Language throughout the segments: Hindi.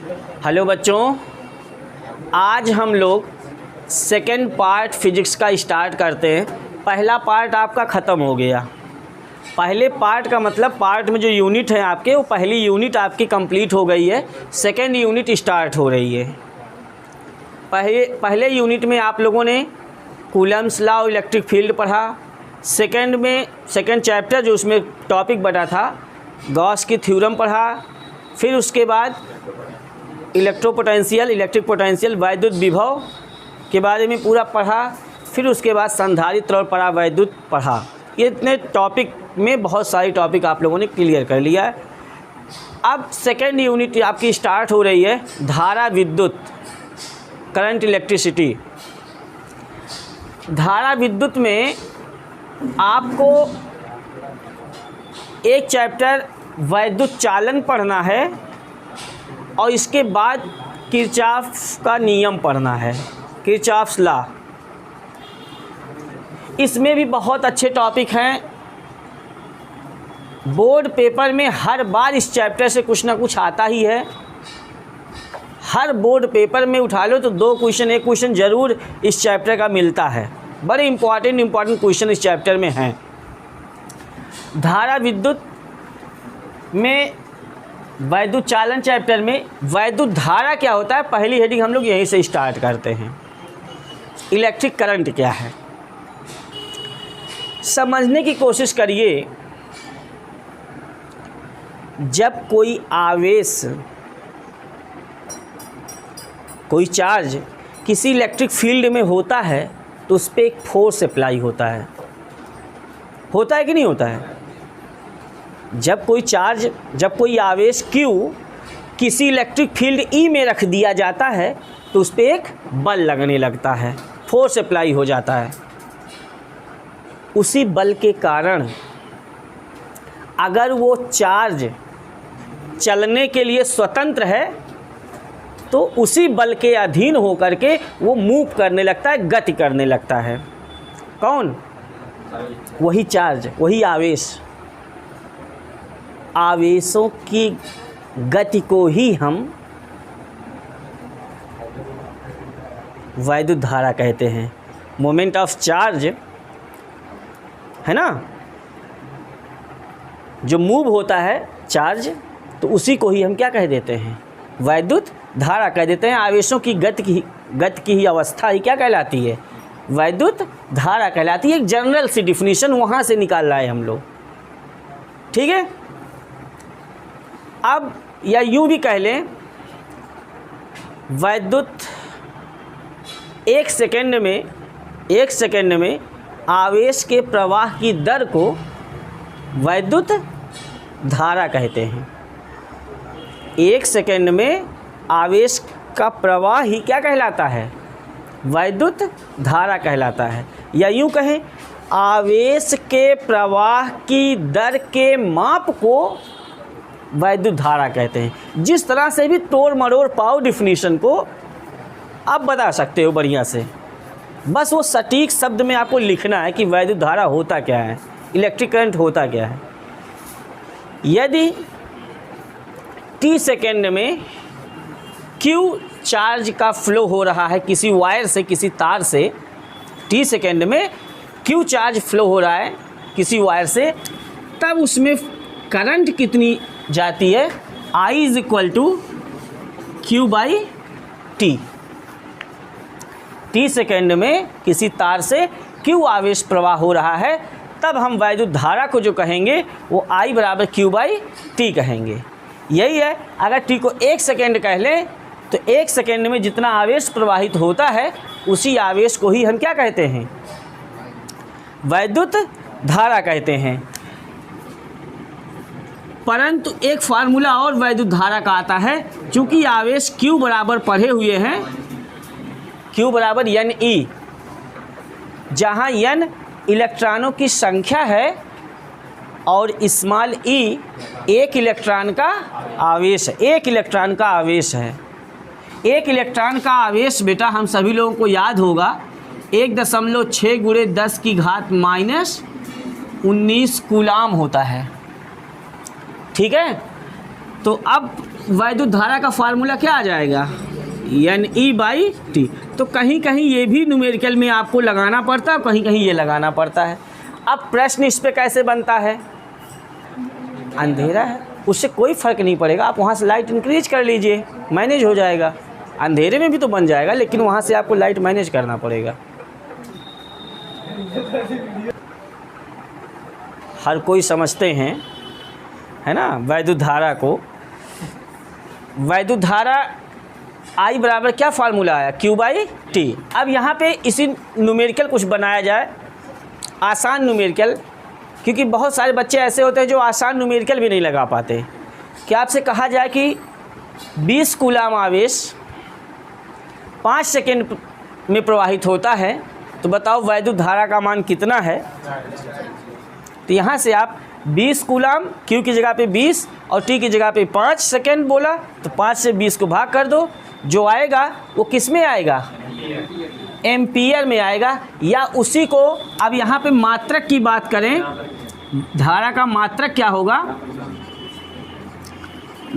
हेलो बच्चों, आज हम लोग सेकेंड पार्ट फिजिक्स का स्टार्ट करते हैं। पहला पार्ट आपका ख़त्म हो गया। पहले पार्ट का मतलब पार्ट में जो यूनिट है आपके, वो पहली यूनिट आपकी कंप्लीट हो गई है। सेकेंड यूनिट स्टार्ट हो रही है। पहले यूनिट में आप लोगों ने कूलम्स लॉ और इलेक्ट्रिक फील्ड पढ़ा। सेकेंड चैप्टर जो उसमें टॉपिक बटा था गॉस की थ्योरम पढ़ा। फिर उसके बाद इलेक्ट्रिक पोटेंशियल वैद्युत विभव के बारे में पूरा पढ़ा। फिर उसके बाद संधारित्र और परावैद्युत पढ़ा। ये इतने टॉपिक में बहुत सारी टॉपिक आप लोगों ने क्लियर कर लिया है। अब सेकेंड यूनिट आपकी स्टार्ट हो रही है धारा विद्युत, करंट इलेक्ट्रिसिटी। धारा विद्युत में आपको एक चैप्टर वैद्युत चालन पढ़ना है और इसके बाद किरचॉफ का नियम पढ़ना है, किरचॉफ्स लॉ। इसमें भी बहुत अच्छे टॉपिक हैं। बोर्ड पेपर में हर बार इस चैप्टर से कुछ ना कुछ आता ही है। हर बोर्ड पेपर में उठा लो तो एक क्वेश्चन ज़रूर इस चैप्टर का मिलता है। बड़े इम्पॉर्टेंट क्वेश्चन इस चैप्टर में हैं। धारा विद्युत में वैद्युत चालन चैप्टर में वैद्युत धारा क्या होता है, पहली हेडिंग हम लोग यहीं से स्टार्ट करते हैं। इलेक्ट्रिक करंट क्या है समझने की कोशिश करिए। जब कोई आवेश, कोई चार्ज किसी इलेक्ट्रिक फील्ड में होता है तो उस पर एक फोर्स अप्लाई होता है कि नहीं होता है? जब कोई आवेश Q किसी इलेक्ट्रिक फील्ड E में रख दिया जाता है तो उस पर एक बल लगने लगता है, फोर्स अप्लाई हो जाता है। उसी बल के कारण अगर वो चार्ज चलने के लिए स्वतंत्र है तो उसी बल के अधीन होकर के वो मूव करने लगता है, गति करने लगता है। कौन? वही चार्ज, वही आवेश। आवेशों की गति को ही हम वैद्युत धारा कहते हैं। मोमेंट ऑफ चार्ज है ना, जो मूव होता है चार्ज, तो उसी को ही हम क्या कह देते हैं? वैद्युत धारा कह देते हैं। आवेशों की गति की ही अवस्था ही क्या कहलाती है? वैद्युत धारा कहलाती है। एक जनरल सी डिफिनीशन वहाँ से निकाल रहा है हम लोग, ठीक है। अब या यूँ भी कह लें, वैद्युत एक सेकेंड में आवेश के प्रवाह की दर को वैद्युत धारा कहते हैं। एक सेकेंड में आवेश का प्रवाह ही क्या कहलाता है? वैद्युत धारा कहलाता है। या यूँ कहें, आवेश के प्रवाह की दर के माप को वैद्युत धारा कहते हैं। जिस तरह से भी तोड़ मरोड़ पाओ डिफिनीशन को आप बता सकते हो बढ़िया से। बस वो सटीक शब्द में आपको लिखना है कि वैद्युत धारा होता क्या है, इलेक्ट्रिक करंट होता क्या है। यदि t सेकेंड में Q चार्ज का फ्लो हो रहा है किसी वायर से, किसी तार से, t सेकेंड में Q चार्ज फ्लो हो रहा है किसी वायर से, तब उसमें करंट कितनी जाती है? I is equal to Q/T। t second में किसी तार से Q आवेश प्रवाह हो रहा है, तब हम वैद्युत धारा को जो कहेंगे वो I बराबर Q/T कहेंगे। यही है। अगर T को एक सेकेंड कह लें तो एक सेकेंड में जितना आवेश प्रवाहित होता है उसी आवेश को ही हम क्या कहते हैं? वैद्युत धारा कहते हैं। परंतु एक फार्मूला और वैद्युत धारा का आता है। चूँकि आवेश Q बराबर पढ़े हुए हैं, Q बराबर NE, जहाँ N इलेक्ट्रॉनों की संख्या है और स्मॉल e एक इलेक्ट्रॉन का आवेश है। एक इलेक्ट्रॉन का आवेश है। एक इलेक्ट्रॉन का आवेश बेटा हम सभी लोगों को याद होगा 1.6 × 10⁻⁻19 कूलाम होता है। ठीक है। तो अब वैद्युत धारा का फार्मूला क्या आ जाएगा, NE/T। तो कहीं कहीं ये भी न्यूमेरिकल में आपको लगाना पड़ता है, कहीं कहीं ये लगाना पड़ता है। अब प्रश्न इस पे कैसे बनता है, अंधेरा है उससे कोई फ़र्क नहीं पड़ेगा, आप वहाँ से लाइट इंक्रीज कर लीजिए, मैनेज हो जाएगा। अंधेरे में भी तो बन जाएगा, लेकिन वहाँ से आपको लाइट मैनेज करना पड़ेगा। हर कोई समझते हैं, है ना, वैद्युत धारा को। वैद्युत धारा I बराबर क्या फार्मूला आया, Q/T। अब यहाँ पे इसी न्यूमेरिकल कुछ बनाया जाए, आसान न्यूमेरिकल, क्योंकि बहुत सारे बच्चे ऐसे होते हैं जो आसान न्यूमेरिकल भी नहीं लगा पाते। क्या आपसे कहा जाए कि 20 कूलाम आवेश 5 सेकेंड में प्रवाहित होता है, तो बताओ वैद्युत धारा का मान कितना है। तो यहाँ से आप 20 कूलाम, Q की जगह पे 20 और T की जगह पे 5 सेकेंड बोला, तो 5 से 20 को भाग कर दो, जो आएगा वो किस में आएगा, एम्पियर में आएगा। या उसी को अब यहाँ पे मात्रक की बात करें, धारा का मात्रक क्या होगा,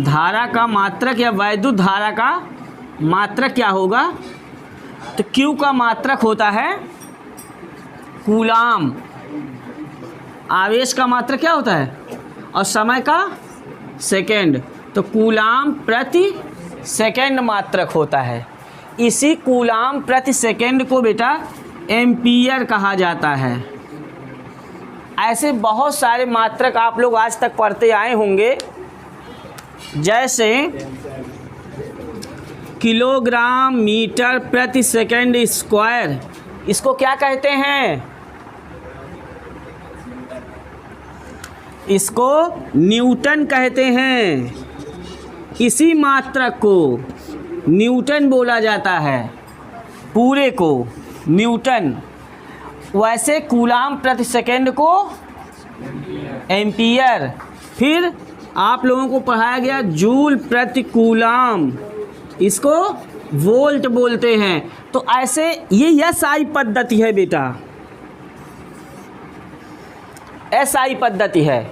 धारा का मात्रक या वैद्युत धारा का मात्रक क्या होगा, तो Q का मात्रक होता है कूलाम, आवेश का मात्रक क्या होता है, और समय का सेकेंड, तो कूलाम प्रति सेकेंड मात्रक होता है। इसी कूलाम प्रति सेकेंड को बेटा एम्पियर कहा जाता है। ऐसे बहुत सारे मात्रक आप लोग आज तक पढ़ते आए होंगे, जैसे किलोग्राम मीटर प्रति सेकेंड स्क्वायर, इसको क्या कहते हैं, इसको न्यूटन कहते हैं। इसी मात्रक को न्यूटन बोला जाता है, पूरे को न्यूटन। वैसे कूलाम प्रति सेकेंड को एम्पियर। फिर आप लोगों को पढ़ाया गया जूल प्रति कूलाम, इसको वोल्ट बोलते हैं। तो ऐसे ये SI पद्धति है बेटा, SI पद्धति है,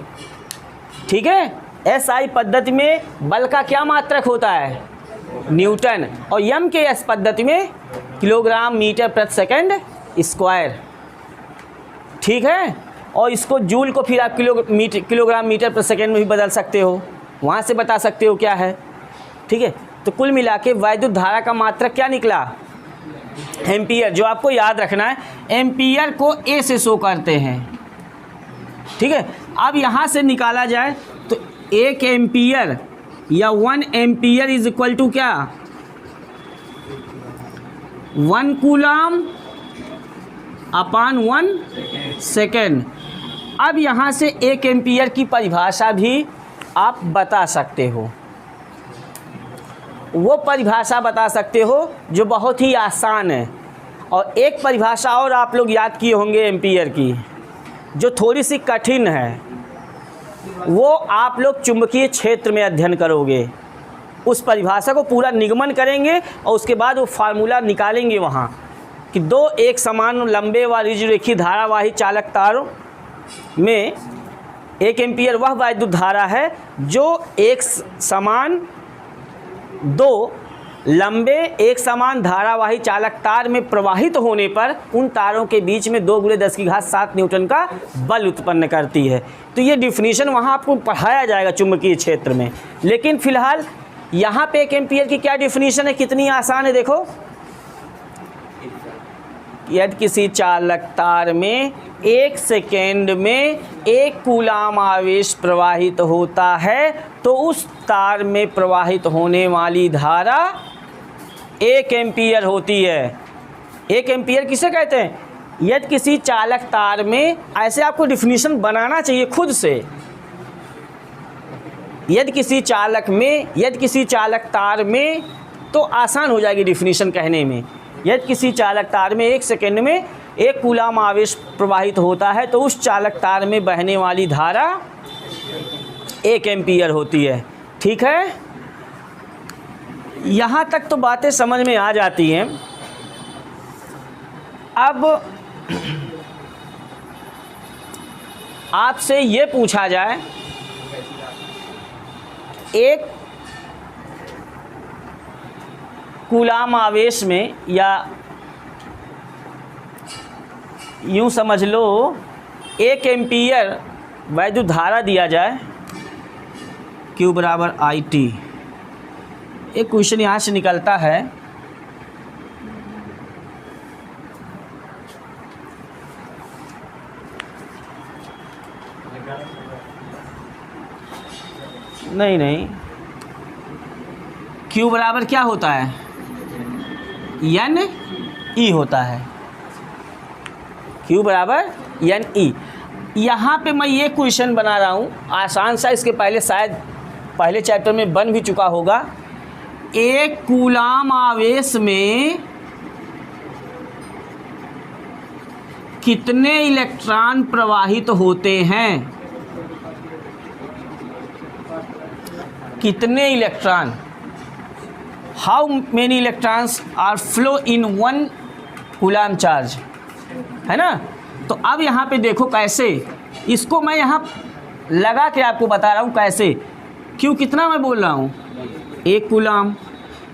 ठीक है। SI पद्धति में बल का क्या मात्रक होता है, न्यूटन, और MKS पद्धति में किलोग्राम मीटर प्रति सेकंड स्क्वायर, ठीक है। और इसको जूल को फिर आप किलोग्राम मीटर प्रति सेकंड में भी बदल सकते हो, वहाँ से बता सकते हो क्या है, ठीक है। तो कुल मिला के वैद्युत धारा का मात्रक क्या निकला, एम्पियर। जो आपको याद रखना है, एम्पियर को A से शो करते हैं, ठीक है। अब यहाँ से निकाला जाए तो 1 एम्पियर या 1 एम्पियर इज इक्वल टू क्या, 1 कूलाम अपान 1 सेकेंड। अब यहाँ से 1 एम्पियर की परिभाषा भी आप बता सकते हो, वो परिभाषा बता सकते हो जो बहुत ही आसान है। और एक परिभाषा और आप लोग याद किए होंगे एम्पियर की, जो थोड़ी सी कठिन है, वो आप लोग चुंबकीय क्षेत्र में अध्ययन करोगे। उस परिभाषा को पूरा निगमन करेंगे और उसके बाद वो फार्मूला निकालेंगे वहाँ कि 2 एक समान लंबे व ऋजुरेखीय धारावाही चालक तारों में 1 एम्पियर वह वैद्युत धारा है जो एक समान 2 लंबे एक समान धारावाही चालक तार में प्रवाहित होने पर उन तारों के बीच में 2 × 10⁷ न्यूटन का बल उत्पन्न करती है। तो ये डिफिनीशन वहाँ आपको पढ़ाया जाएगा चुंबकीय क्षेत्र में। लेकिन फिलहाल यहाँ पे 1 एम्पियर की क्या डिफिनीशन है, कितनी आसान है, देखो। यदि किसी चालक तार में 1 सेकेंड में 1 कूलाम आवेश प्रवाहित होता है तो उस तार में प्रवाहित होने वाली धारा 1 एम्पियर होती है। 1 एम्पियर किसे कहते हैं, यदि किसी चालक तार में, ऐसे आपको डिफिनीशन बनाना चाहिए खुद से, यदि किसी चालक तार में, तो आसान हो जाएगी डिफिनीशन कहने में। यदि किसी चालक तार में 1 सेकेंड में 1 कूलाम आवेश प्रवाहित होता है तो उस चालक तार में बहने वाली धारा 1 एम्पियर होती है, ठीक है। यहाँ तक तो बातें समझ में आ जाती हैं। अब आपसे ये पूछा जाए एक कूलाम आवेश में, या यूँ समझ लो 1 एम्पीयर वैद्युत धारा दिया जाए, Q बराबर IT। एक क्वेश्चन यहाँ से निकलता है, नहीं, Q बराबर क्या होता है, NE होता है, Q बराबर NE। यहाँ पे मैं ये क्वेश्चन बना रहा हूँ, आसान सा, इसके पहले शायद पहले चैप्टर में बन भी चुका होगा। एक कूलाम आवेश में कितने इलेक्ट्रॉन प्रवाहित होते हैं, कितने electron, how many electrons are flow in 1 coulomb charge, है ना। तो अब यहाँ पे देखो कैसे, इसको मैं यहाँ लगा के आपको बता रहा हूँ कैसे। क्यों, कितना मैं बोल रहा हूँ, 1 कूलाम,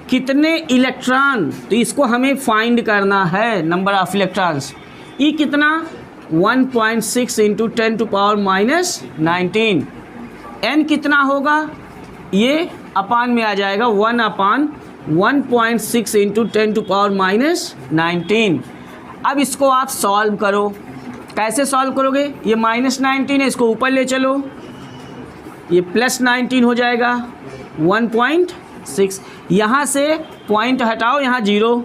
कितने इलेक्ट्रॉन, तो इसको हमें फाइंड करना है, नंबर ऑफ इलेक्ट्रॉन्स। ई कितना, 1.6 इंटू 10⁻⁻19। एन कितना होगा, ये अपान में आ जाएगा, 1/1.6 इंटू 10⁻⁻19। अब इसको आप सॉल्व करो, कैसे सॉल्व करोगे, ये -19 है, इसको ऊपर ले चलो, ये +19 हो जाएगा, 1.6, यहाँ से पॉइंट हटाओ, यहाँ 0,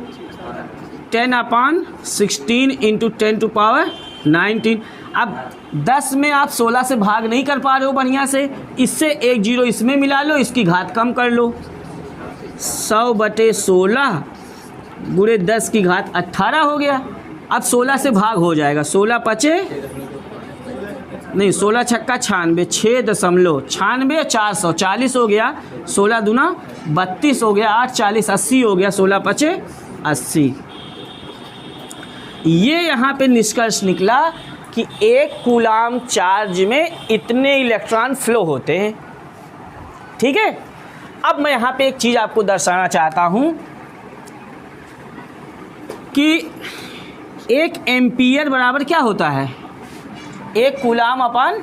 10/16 इंटू 10⁻19। अब 10 में आप 16 से भाग नहीं कर पा रहे हो बढ़िया से, इससे एक 0 इसमें मिला लो, इसकी घात कम कर लो, 100/16 गुणे 10 की घात 18 हो गया। अब 16 से भाग हो जाएगा, 16 पचे नहीं, 16 छक्का 96, 6.96, 400, 40 हो गया, 16 दूना 32 हो गया, 8 40 80 हो गया, 16 पचे 80। ये यहाँ पे निष्कर्ष निकला कि 1 कूलाम चार्ज में इतने इलेक्ट्रॉन फ्लो होते हैं। ठीक है, अब मैं यहाँ पे एक चीज़ आपको दर्शाना चाहता हूँ कि 1 एम्पीयर बराबर क्या होता है, 1 कूलाम अपन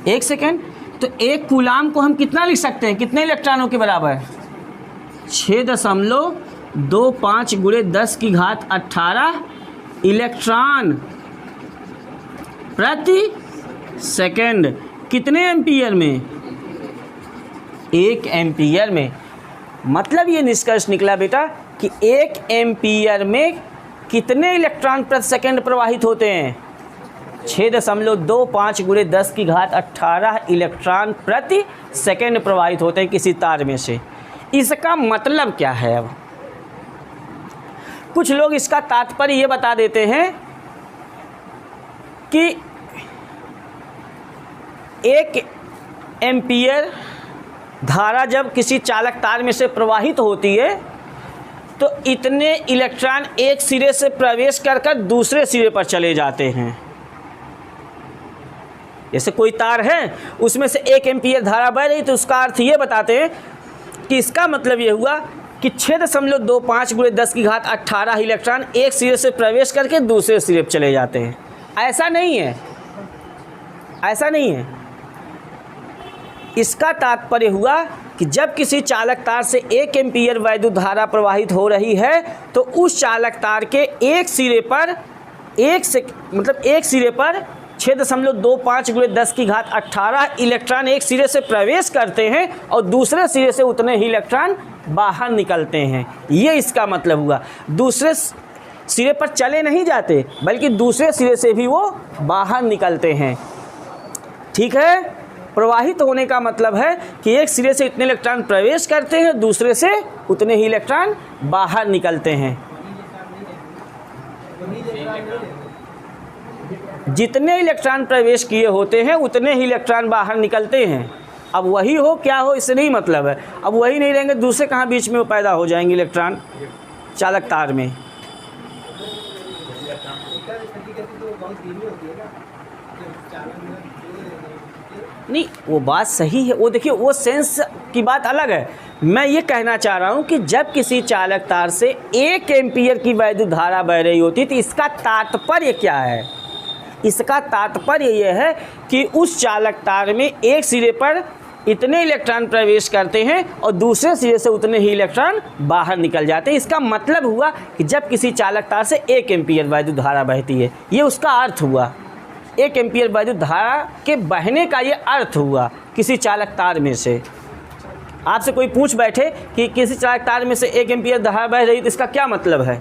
1 सेकेंड। तो 1 कूलाम को हम कितना लिख सकते हैं, कितने इलेक्ट्रॉनों के बराबर, 6.25 गुणे 10 की घात 18 इलेक्ट्रॉन प्रति सेकेंड। कितने एम्पीयर में, 1 एम्पीयर में। मतलब ये निष्कर्ष निकला बेटा कि 1 एम्पीयर में कितने इलेक्ट्रॉन प्रति सेकेंड प्रवाहित होते हैं, 6.25 गुणे 10 की घात 18 इलेक्ट्रॉन प्रति सेकेंड प्रवाहित होते हैं किसी तार में से। इसका मतलब क्या है, अब कुछ लोग इसका तात्पर्य ये बता देते हैं कि 1 एम्पीयर धारा जब किसी चालक तार में से प्रवाहित होती है तो इतने इलेक्ट्रॉन एक सिरे से प्रवेश कर दूसरे सिरे पर चले जाते हैं। जैसे कोई तार है, उसमें से 1 एम्पीयर धारा बह रही, तो उसका अर्थ ये बताते हैं कि इसका मतलब ये हुआ कि 6.25 गुणे 10 की घात 18 इलेक्ट्रॉन एक सिरे से प्रवेश करके दूसरे सिरे पर चले जाते हैं। ऐसा नहीं है, ऐसा नहीं है। इसका तात्पर्य हुआ कि जब किसी चालक तार से 1 एम्पीयर वैद्युत धारा प्रवाहित हो रही है तो उस चालक तार के एक सिरे पर 6.25 गुणे 10 की घात 18 इलेक्ट्रॉन एक सिरे से प्रवेश करते हैं और दूसरे सिरे से उतने ही इलेक्ट्रॉन बाहर निकलते हैं। ये इसका मतलब हुआ, दूसरे सिरे पर चले नहीं जाते बल्कि दूसरे सिरे से भी वो बाहर निकलते हैं। ठीक है, प्रवाहित होने का मतलब है कि एक सिरे से इतने इलेक्ट्रॉन प्रवेश करते हैं, दूसरे से उतने ही इलेक्ट्रॉन बाहर निकलते हैं। जितने इलेक्ट्रॉन प्रवेश किए होते हैं उतने ही इलेक्ट्रॉन बाहर निकलते हैं। अब वही हो क्या हो इससे नहीं मतलब है, अब वही नहीं रहेंगे, दूसरे कहाँ बीच में वो पैदा हो जाएंगे इलेक्ट्रॉन चालक तार में। नहीं, वो बात सही है, वो देखिए वो सेंस की बात अलग है। मैं ये कहना चाह रहा हूँ कि जब किसी चालक तार से 1 एम्पीयर की वैद्युत धारा बह रही होती है तो इसका तात्पर्य क्या है? इसका तात्पर्य ये है कि उस चालक तार में एक सिरे पर इतने इलेक्ट्रॉन प्रवेश करते हैं और दूसरे सिरे से उतने ही इलेक्ट्रॉन बाहर निकल जाते हैं। इसका मतलब हुआ कि जब किसी चालक तार से 1 एम्पीयर वैद्युत धारा बहती है, ये उसका अर्थ हुआ। 1 एम्पीयर वैद्युत धारा के बहने का ये अर्थ हुआ किसी चालक तार में से। आपसे कोई पूछ बैठे कि किसी चालक तार में से 1 एम्पीयर धारा बह रही तो इसका क्या मतलब है?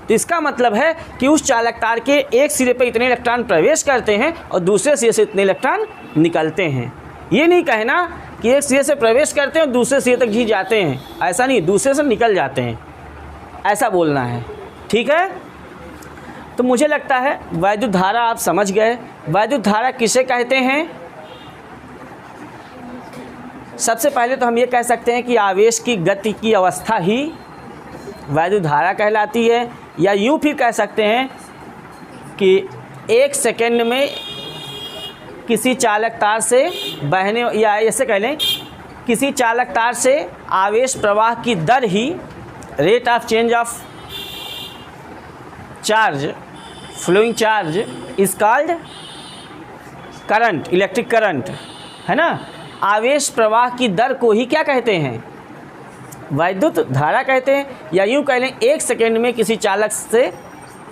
तो इसका मतलब है कि उस चालक तार के एक सिरे पर इतने इलेक्ट्रॉन प्रवेश करते हैं और दूसरे सिरे से इतने इलेक्ट्रॉन निकलते हैं। ये नहीं कहना कि एक सिरे से प्रवेश करते हैं और दूसरे सिरे तक ही जाते हैं, ऐसा नहीं, दूसरे से निकल जाते हैं, ऐसा बोलना है। ठीक है, तो मुझे लगता है वैद्युत धारा आप समझ गए। वैद्युत धारा किसे कहते हैं? सबसे पहले तो हम ये कह सकते हैं कि आवेश की गति की अवस्था ही वैद्युत धारा कहलाती है, या यूँ फिर कह सकते हैं कि 1 सेकेंड में किसी चालक तार से बहने, या ऐसे कह लें किसी चालक तार से आवेश प्रवाह की दर ही rate of change of charge, flowing charge is called current, electric current, है ना। आवेश प्रवाह की दर को ही क्या कहते हैं? वैद्युत धारा कहते हैं, या यूँ कह लें 1 सेकेंड में किसी चालक से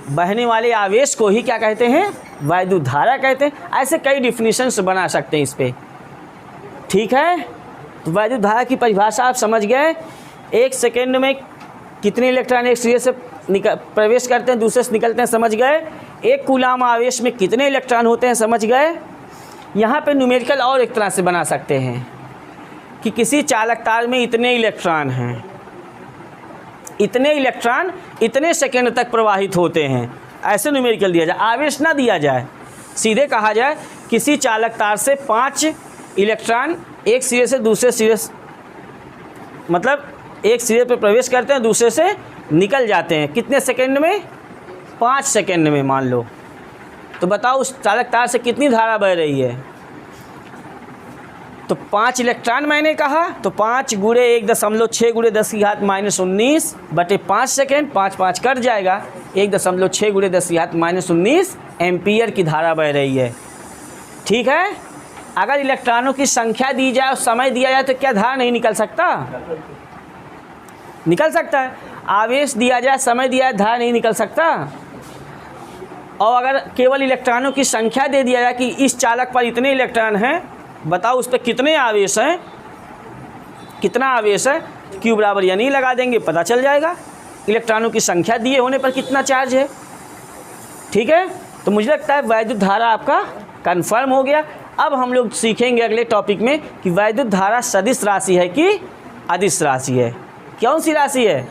बहने वाले आवेश को ही क्या कहते हैं? वैद्युत धारा कहते हैं। ऐसे कई डिफिनीशंस बना सकते हैं इस पर। ठीक है, तो वैद्युत धारा की परिभाषा आप समझ गए। 1 सेकेंड में कितने इलेक्ट्रॉन एक सिरे से प्रवेश करते हैं, दूसरे से निकलते हैं, समझ गए। 1 कूलाम आवेश में कितने इलेक्ट्रॉन होते हैं, समझ गए। यहाँ पे न्यूमेरिकल और एक तरह से बना सकते हैं कि किसी चालक तार में इतने इलेक्ट्रॉन हैं, इतने इलेक्ट्रॉन इतने सेकेंड तक प्रवाहित होते हैं, ऐसे न्यूमेरिकल दिया जाए, आवेश ना दिया जाए। सीधे कहा जाए किसी चालक तार से 5 इलेक्ट्रॉन एक सिरे से दूसरे सिरे, मतलब एक सिरे पर प्रवेश करते हैं, दूसरे से निकल जाते हैं, कितने सेकेंड में? 5 सेकेंड में मान लो। तो बताओ उस चालक तार से कितनी धारा बह रही है? तो 5 इलेक्ट्रॉन मैंने कहा, तो 5 गुणे 1.6 गुणे 10⁻⁻19 बटे 5 सेकेंड, 5 कट जाएगा, 1.6 गुणे 10⁻⁻19 एम्पियर की धारा बह रही है। ठीक है, अगर इलेक्ट्रॉनों की संख्या दी जाए और समय दिया जाए तो क्या धारा नहीं निकल सकता? निकल सकता है। आवेश दिया जाए, समय दिया जाए, धारा नहीं निकल सकता। और अगर केवल इलेक्ट्रॉनों की संख्या दे दिया जाए कि इस चालक पर इतने इलेक्ट्रॉन हैं, बताओ उस पर कितने आवेश हैं, कितना आवेश है, Q बराबर यानी लगा देंगे, पता चल जाएगा इलेक्ट्रॉनों की संख्या दिए होने पर कितना चार्ज है। ठीक है, तो मुझे लगता है वैद्युत धारा आपका कंफर्म हो गया। अब हम लोग सीखेंगे अगले टॉपिक में कि वैद्युत धारा सदिश राशि है कि अदिश राशि है। कौन सी राशि है?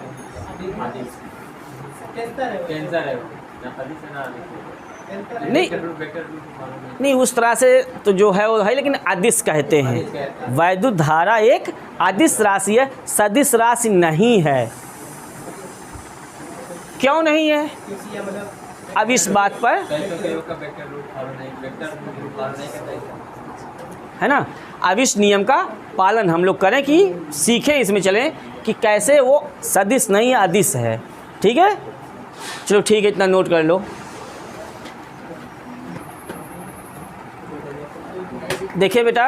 नहीं उस तरह से तो जो है वो है, लेकिन अदिश कहते हैं। वैद्युत धारा एक अदिश राशि है, सदिश राशि नहीं है। क्यों नहीं है? अब इस बात पर है ना, अब इस नियम का पालन हम लोग करें कि सीखें, इसमें चलें कि कैसे वो सदिश नहीं अदिश है। ठीक है, चलो ठीक है, इतना नोट कर लो। देखिए बेटा,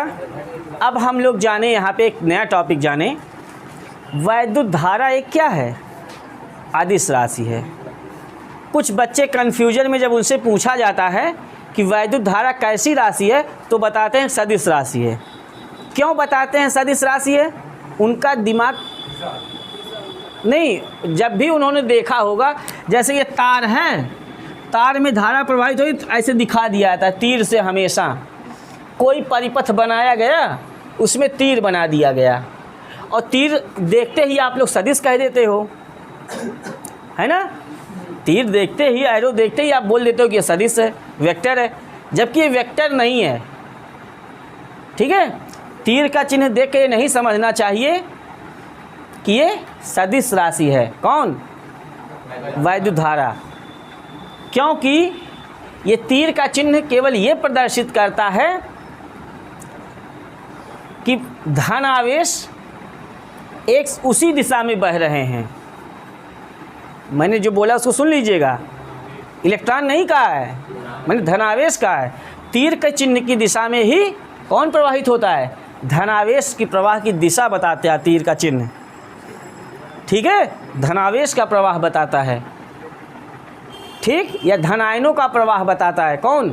अब हम लोग जाने यहाँ पे एक नया टॉपिक जाने। वैद्युत धारा एक क्या है? अदिश राशि है। कुछ बच्चे कन्फ्यूजन में जब उनसे पूछा जाता है कि वैद्युत धारा कैसी राशि है, तो बताते हैं सदिश राशि है। क्यों बताते हैं सदिश राशि है? उनका दिमाग नहीं, जब भी उन्होंने देखा होगा, जैसे ये तार है, तार में धारा प्रवाहित हुई तो ऐसे दिखा दिया जाता है तीर से। हमेशा कोई परिपथ बनाया गया, उसमें तीर बना दिया गया, और तीर देखते ही आप लोग सदिश कह देते हो, है ना। तीर देखते ही, एरो देखते ही आप बोल देते हो कि ये सदिश है, वेक्टर है, जबकि ये वेक्टर नहीं है। ठीक है, तीर का चिन्ह देख के नहीं समझना चाहिए कि ये सदिश राशि है। कौन? वैद्युत धारा। क्योंकि ये तीर का चिन्ह केवल ये प्रदर्शित करता है कि धन आवेश एक उसी दिशा में बह रहे हैं। मैंने जो बोला उसको सुन लीजिएगा, इलेक्ट्रॉन नहीं कहा है, मैंने धनावेश कहा है। तीर के चिन्ह की दिशा में ही कौन प्रवाहित होता है? धनावेश की प्रवाह की दिशा बताते हैं तीर का चिन्ह, ठीक है, धनावेश का प्रवाह बताता है, ठीक, या धनायनों का प्रवाह बताता है कौन?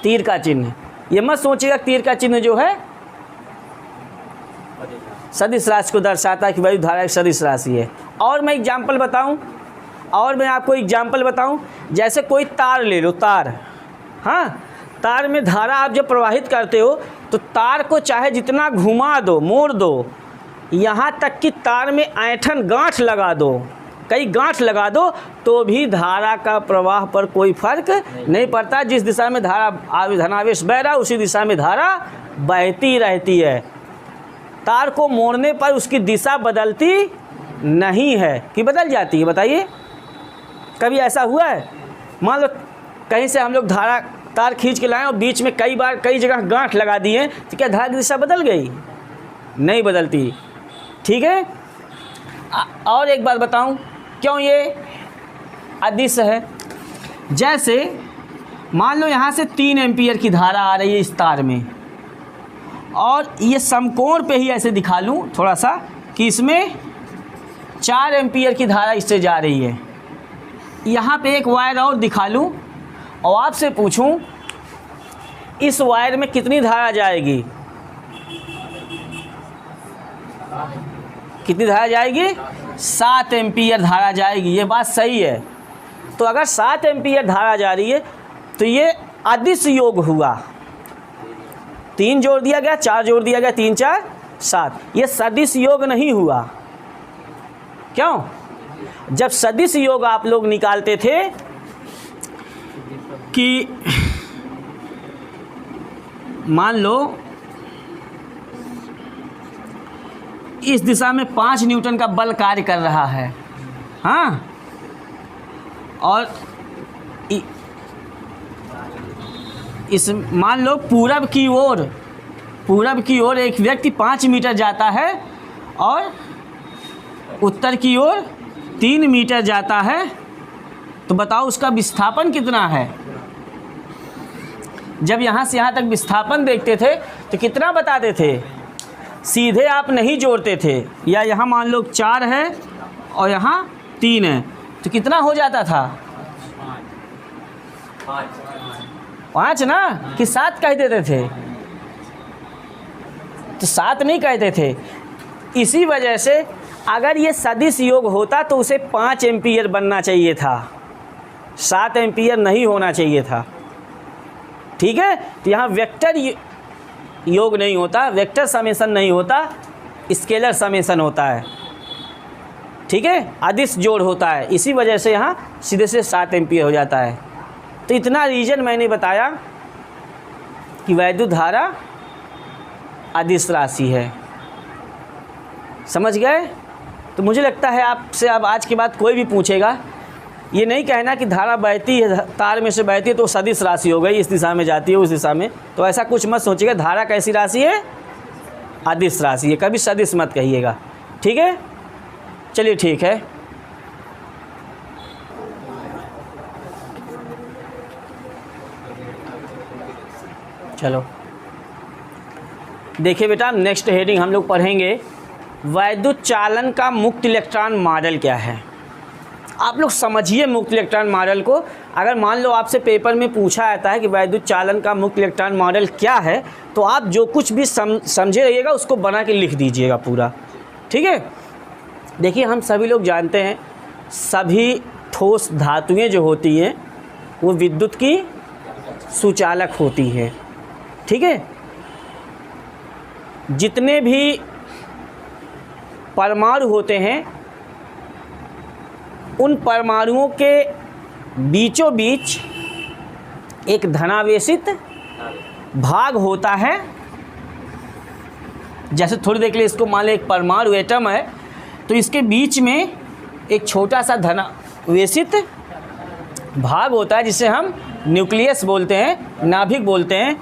तीर का चिन्ह। ये मत सोचिएगा तीर का चिन्ह जो है सदिश राशि को दर्शाता है कि वैद्युत धारा एक सदिश राशि है। और मैं एग्जाम्पल बताऊं, और मैं आपको एग्जाम्पल बताऊं, जैसे कोई तार ले लो, तार, हाँ, तार में धारा आप जब प्रवाहित करते हो तो तार को चाहे जितना घुमा दो, मोड़ दो, यहाँ तक कि तार में ऐंठन गांठ लगा दो, कई गांठ लगा दो, तो भी धारा का प्रवाह पर कोई फर्क नहीं पड़ता। जिस दिशा में धारा धनावेश बह रहा उसी दिशा में धारा बहती रहती है। तार को मोड़ने पर उसकी दिशा बदलती नहीं है कि बदल जाती है? बताइए, कभी ऐसा हुआ है? मान लो कहीं से हम लोग तार खींच के लाएं और बीच में कई जगह गांठ लगा दिए, तो क्या धारा की दिशा बदल गई? नहीं बदलती, ठीक है। और एक बात बताऊं, क्यों ये अदिश है? जैसे मान लो यहाँ से 3 एम्पियर की धारा आ रही है इस तार में, और ये समकोण पे ही ऐसे दिखा लूँ थोड़ा सा कि इसमें 4 एम्पियर की धारा इससे जा रही है। यहाँ पे एक वायर और दिखा लूँ और आपसे पूछूं इस वायर में कितनी धारा जाएगी? कितनी धारा जाएगी? 7 एम्पियर धारा जाएगी। ये बात सही है। तो अगर 7 एम्पियर धारा जा रही है तो ये अदिश योग हुआ। 3 जोड़ दिया गया, 4 जोड़ दिया गया, 3 4 7। ये सदिश योग नहीं हुआ। क्यों? जब सदिश योग आप लोग निकालते थे कि मान लो इस दिशा में 5 न्यूटन का बल कार्य कर रहा है, हाँ, और इस मान लो पूरब की ओर एक व्यक्ति 5 मीटर जाता है और उत्तर की ओर 3 मीटर जाता है, तो बताओ उसका विस्थापन कितना है? जब यहाँ से यहाँ तक विस्थापन देखते थे तो कितना बताते थे? सीधे आप नहीं जोड़ते थे, या यहाँ मान लो 4 है और यहाँ 3 है, तो कितना हो जाता था? 5 ना, कि 7 कह देते थे? तो 7 नहीं कहते थे। इसी वजह से अगर ये सदिश योग होता तो उसे 5 एम्पियर बनना चाहिए था, 7 एम्पियर नहीं होना चाहिए था, ठीक है। तो यहाँ वेक्टर योग नहीं होता, वेक्टर समेशन नहीं होता, स्केलर समेशन होता है, ठीक है, अदिश जोड़ होता है। इसी वजह से यहाँ सीधे से 7 एम्पियर हो जाता है। तो इतना रीजन मैंने बताया कि वैद्युत धारा अदिश राशि है। समझ गए? तो मुझे लगता है आपसे अब आज के बाद कोई भी पूछेगा, ये नहीं कहना कि धारा बहती है, तार में से बहती है तो सदिश राशि हो गई, इस दिशा में जाती है उस दिशा में, तो ऐसा कुछ मत सोचिएगा। धारा कैसी राशि है? अदिश राशि है। कभी सदिश मत कहिएगा, ठीक है। चलिए ठीक है। चलो देखिए बेटा, नेक्स्ट हेडिंग हम लोग पढ़ेंगे वैद्युत चालन का मुक्त इलेक्ट्रॉन मॉडल क्या है। आप लोग समझिए मुक्त इलेक्ट्रॉन मॉडल को। अगर मान लो आपसे पेपर में पूछा जाता है कि वैद्युत चालन का मुक्त इलेक्ट्रॉन मॉडल क्या है, तो आप जो कुछ भी समझे रहिएगा उसको बना के लिख दीजिएगा पूरा, ठीक है। देखिए हम सभी लोग जानते हैं सभी ठोस धातुएं जो होती हैं वो विद्युत की सुचालक होती हैं, ठीक है। जितने भी परमाणु होते हैं उन परमाणुओं के बीचों बीच एक धनावेशित भाग होता है। जैसे थोड़ी देर के लिए इसको मान लें एक परमाणु एटम है, तो इसके बीच में एक छोटा सा धनावेशित भाग होता है जिसे हम न्यूक्लियस बोलते हैं, नाभिक बोलते हैं।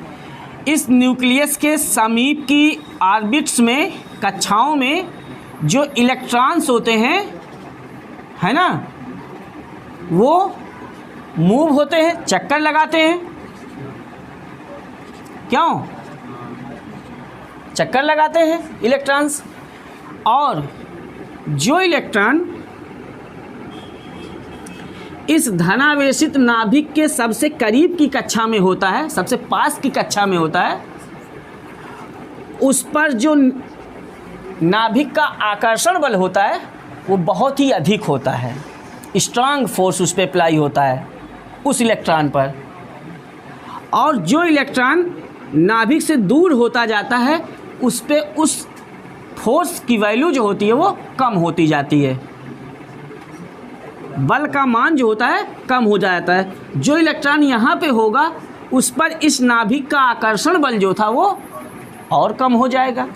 इस न्यूक्लियस के समीप की ऑर्बिट्स में, कक्षाओं में जो इलेक्ट्रॉन्स होते हैं, है ना, वो मूव होते हैं, चक्कर लगाते हैं। क्यों चक्कर लगाते हैं इलेक्ट्रॉन्स? और जो इलेक्ट्रॉन इस धनावेशित नाभिक के सबसे करीब की कक्षा में होता है, सबसे पास की कक्षा में होता है, उस पर जो नाभिक का आकर्षण बल होता है वो बहुत ही अधिक होता है, स्ट्रांग फोर्स उस पर अप्लाई होता है उस इलेक्ट्रॉन पर। और जो इलेक्ट्रॉन नाभिक से दूर होता जाता है उस पे उस फोर्स की वैल्यू जो होती है वो कम होती जाती है, बल का मान जो होता है कम हो जाता है। जो इलेक्ट्रॉन यहाँ पे होगा उस पर इस नाभिक का आकर्षण बल जो था वो और कम हो जाएगा।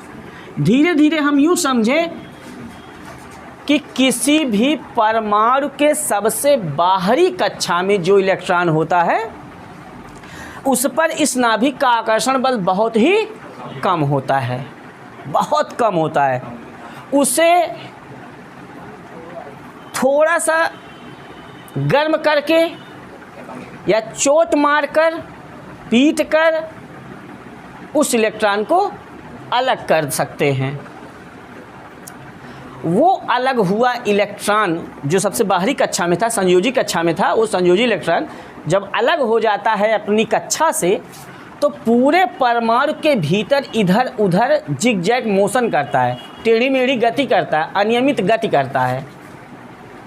धीरे धीरे हम यूँ समझें कि किसी भी परमाणु के सबसे बाहरी कक्षा में जो इलेक्ट्रॉन होता है उस पर इस नाभिक का आकर्षण बल बहुत ही कम होता है, बहुत कम होता है। उसे थोड़ा सा गर्म करके या चोट मारकर, पीट कर उस इलेक्ट्रॉन को अलग कर सकते हैं। वो अलग हुआ इलेक्ट्रॉन जो सबसे बाहरी कक्षा में था, संयोजी कक्षा में था, वो संयोजी इलेक्ट्रॉन जब अलग हो जाता है अपनी कक्षा से तो पूरे परमाणु के भीतर इधर उधर जिग-जैग मोशन करता है, टेढ़ी मेढ़ी गति करता है, अनियमित गति करता है,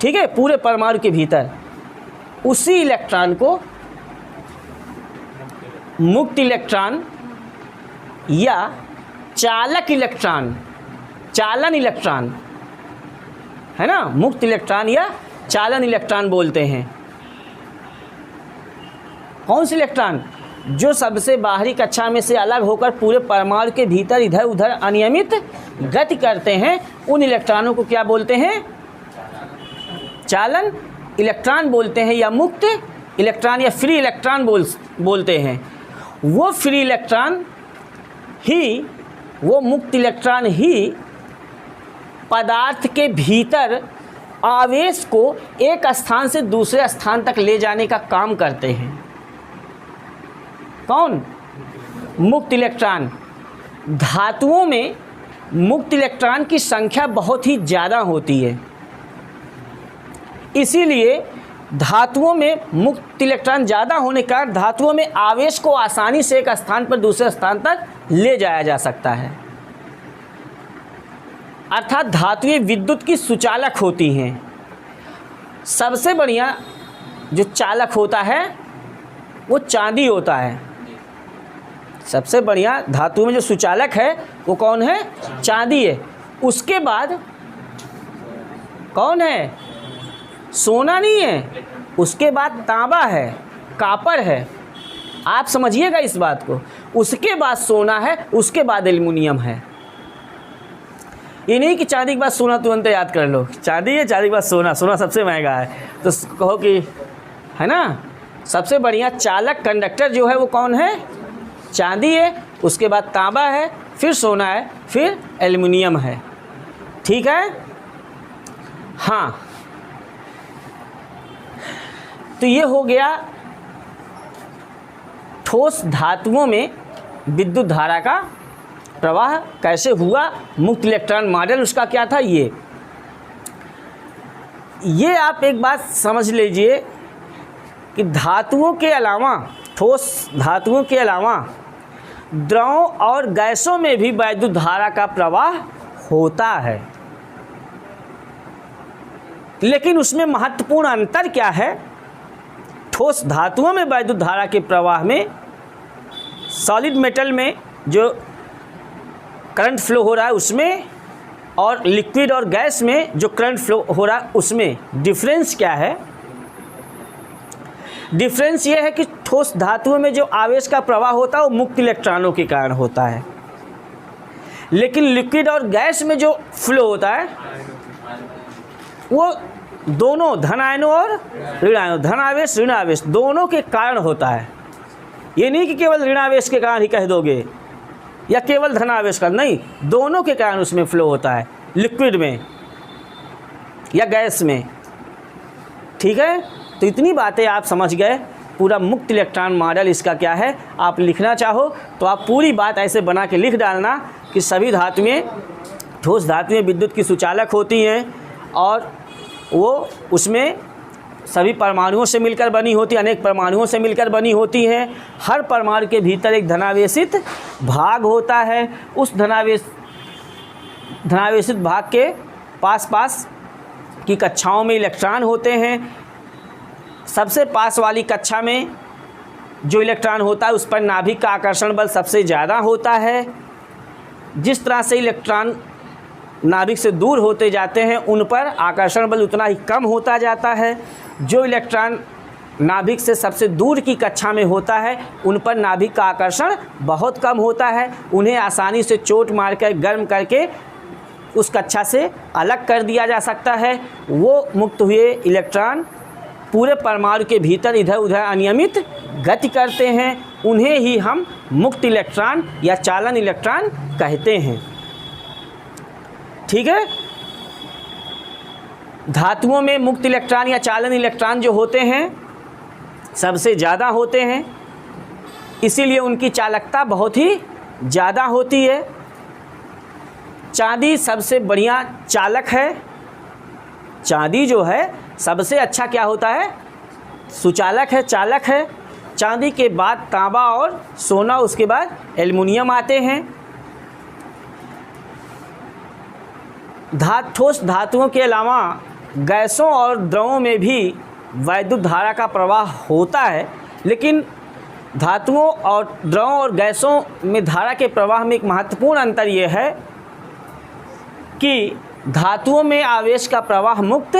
ठीक है, पूरे परमाणु के भीतर। उसी इलेक्ट्रॉन को मुक्त इलेक्ट्रॉन या चालक इलेक्ट्रॉन, चालन इलेक्ट्रॉन, है ना, मुक्त इलेक्ट्रॉन या चालन इलेक्ट्रॉन बोलते हैं। कौन सी इलेक्ट्रॉन? जो सबसे बाहरी कक्षा में से अलग होकर पूरे परमाणु के भीतर इधर उधर अनियमित गति करते हैं, उन इलेक्ट्रॉनों को क्या बोलते हैं? चालन इलेक्ट्रॉन बोलते हैं, या मुक्त इलेक्ट्रॉन या फ्री इलेक्ट्रॉन बोलते हैं। वो फ्री इलेक्ट्रॉन ही, वो मुक्त इलेक्ट्रॉन ही पदार्थ के भीतर आवेश को एक स्थान से दूसरे स्थान तक ले जाने का काम करते हैं। कौन? मुक्त इलेक्ट्रॉन। धातुओं में मुक्त इलेक्ट्रॉन की संख्या बहुत ही ज़्यादा होती है, इसीलिए धातुओं में मुक्त इलेक्ट्रॉन ज़्यादा होने के कारण धातुओं में आवेश को आसानी से एक स्थान पर दूसरे स्थान तक ले जाया जा सकता है। अर्थात धातुएं विद्युत की सुचालक होती हैं। सबसे बढ़िया जो चालक होता है वो चांदी होता है। सबसे बढ़िया धातु में जो सुचालक है वो कौन है? चांदी है। उसके बाद कौन है? सोना नहीं है, उसके बाद तांबा है, कापर है। आप समझिएगा इस बात को। उसके बाद सोना है, उसके बाद एल्युमिनियम है। ये नहीं कि चांदी के बाद सोना तुरंत याद कर लो, चांदी है, चांदी के बाद सोना, सोना सबसे महंगा है, तो कहो कि है ना। सबसे बढ़िया चालक कंडक्टर जो है वो कौन है? चांदी है, उसके बाद तांबा है, फिर सोना है, फिर एल्युमिनियम है। ठीक है। हाँ, तो ये हो गया ठोस धातुओं में विद्युत धारा का प्रवाह कैसे हुआ। मुक्त इलेक्ट्रॉन मॉडल उसका क्या था? ये आप एक बात समझ लीजिए कि धातुओं के अलावा, ठोस धातुओं के अलावा द्रवों और गैसों में भी वैद्युत धारा का प्रवाह होता है, लेकिन उसमें महत्वपूर्ण अंतर क्या है? ठोस धातुओं में वैद्युत धारा के प्रवाह में, सॉलिड मेटल में जो करंट फ्लो हो रहा है उसमें, और लिक्विड और गैस में जो करंट फ्लो हो रहा है उसमें डिफरेंस क्या है? डिफरेंस ये है कि ठोस धातुओं में जो आवेश का प्रवाह होता है वो मुक्त इलेक्ट्रॉनों के कारण होता है, लेकिन लिक्विड और गैस में जो फ्लो होता है वो दोनों धन आयनों और ऋण आयनों, धन आवेश ऋण आवेश दोनों के कारण होता है। ये नहीं कि केवल ऋणावेश के कारण ही कह दोगे या केवल धनावेश का, नहीं, दोनों के कारण उसमें फ्लो होता है, लिक्विड में या गैस में। ठीक है, तो इतनी बातें आप समझ गए। पूरा मुक्त इलेक्ट्रॉन मॉडल इसका क्या है, आप लिखना चाहो तो आप पूरी बात ऐसे बना के लिख डालना कि सभी धातुएं, ठोस धातुएं विद्युत की सुचालक होती हैं और वो उसमें सभी परमाणुओं से मिलकर बनी होती, अनेक परमाणुओं से मिलकर बनी होती हैं। हर परमाणु के भीतर एक धनावेशित भाग होता है। उस धनावेशित भाग के पास की कक्षाओं में इलेक्ट्रॉन होते हैं। सबसे पास वाली कक्षा में जो इलेक्ट्रॉन होता है उस पर नाभिक का आकर्षण बल सबसे ज़्यादा होता है। जिस तरह से इलेक्ट्रॉन नाभिक से दूर होते जाते हैं उन पर आकर्षण बल उतना ही कम होता जाता है। जो इलेक्ट्रॉन नाभिक से सबसे दूर की कक्षा में होता है उन पर नाभिक का आकर्षण बहुत कम होता है। उन्हें आसानी से चोट मारकर गर्म करके उस कक्षा से अलग कर दिया जा सकता है। वो मुक्त हुए इलेक्ट्रॉन पूरे परमाणु के भीतर इधर उधर अनियमित गति करते हैं। उन्हें ही हम मुक्त इलेक्ट्रॉन या चालन इलेक्ट्रॉन कहते हैं। ठीक है, धातुओं में मुक्त इलेक्ट्रॉन या चालन इलेक्ट्रॉन जो होते हैं सबसे ज़्यादा होते हैं, इसीलिए उनकी चालकता बहुत ही ज़्यादा होती है। चांदी सबसे बढ़िया चालक है। चांदी जो है सबसे अच्छा क्या होता है, सुचालक है, चालक है। चांदी के बाद तांबा और सोना, उसके बाद एल्युमिनियम आते हैं। ठोस धातुओं के अलावा गैसों और द्रवों में भी वैद्युत धारा का प्रवाह होता है, लेकिन धातुओं और द्रवों और गैसों में धारा के प्रवाह में एक महत्वपूर्ण अंतर ये है कि धातुओं में आवेश का प्रवाह मुक्त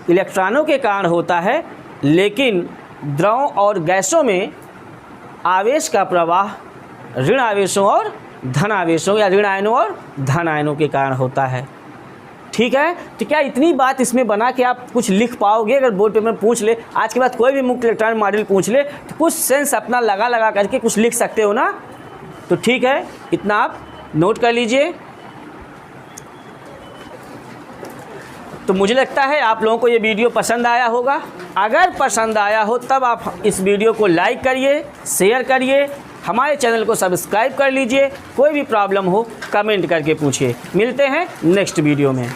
इलेक्ट्रॉनों के कारण होता है, लेकिन द्रवों और गैसों में आवेश का प्रवाह ऋण आवेशों और धन आवेशों या ऋण आयनों और धन आयनों के कारण होता है। ठीक है, तो क्या इतनी बात इसमें बना के आप कुछ लिख पाओगे? अगर बोर्ड पेपर में पूछ ले, आज के बाद कोई भी मुक्त इलेक्ट्रॉन मॉडल पूछ ले, तो कुछ सेंस अपना लगा करके कुछ लिख सकते हो ना। तो ठीक है, इतना आप नोट कर लीजिए। तो मुझे लगता है आप लोगों को ये वीडियो पसंद आया होगा। अगर पसंद आया हो तब आप इस वीडियो को लाइक करिए, शेयर करिए, हमारे चैनल को सब्सक्राइब कर लीजिए। कोई भी प्रॉब्लम हो कमेंट करके पूछिए। मिलते हैं नेक्स्ट वीडियो में।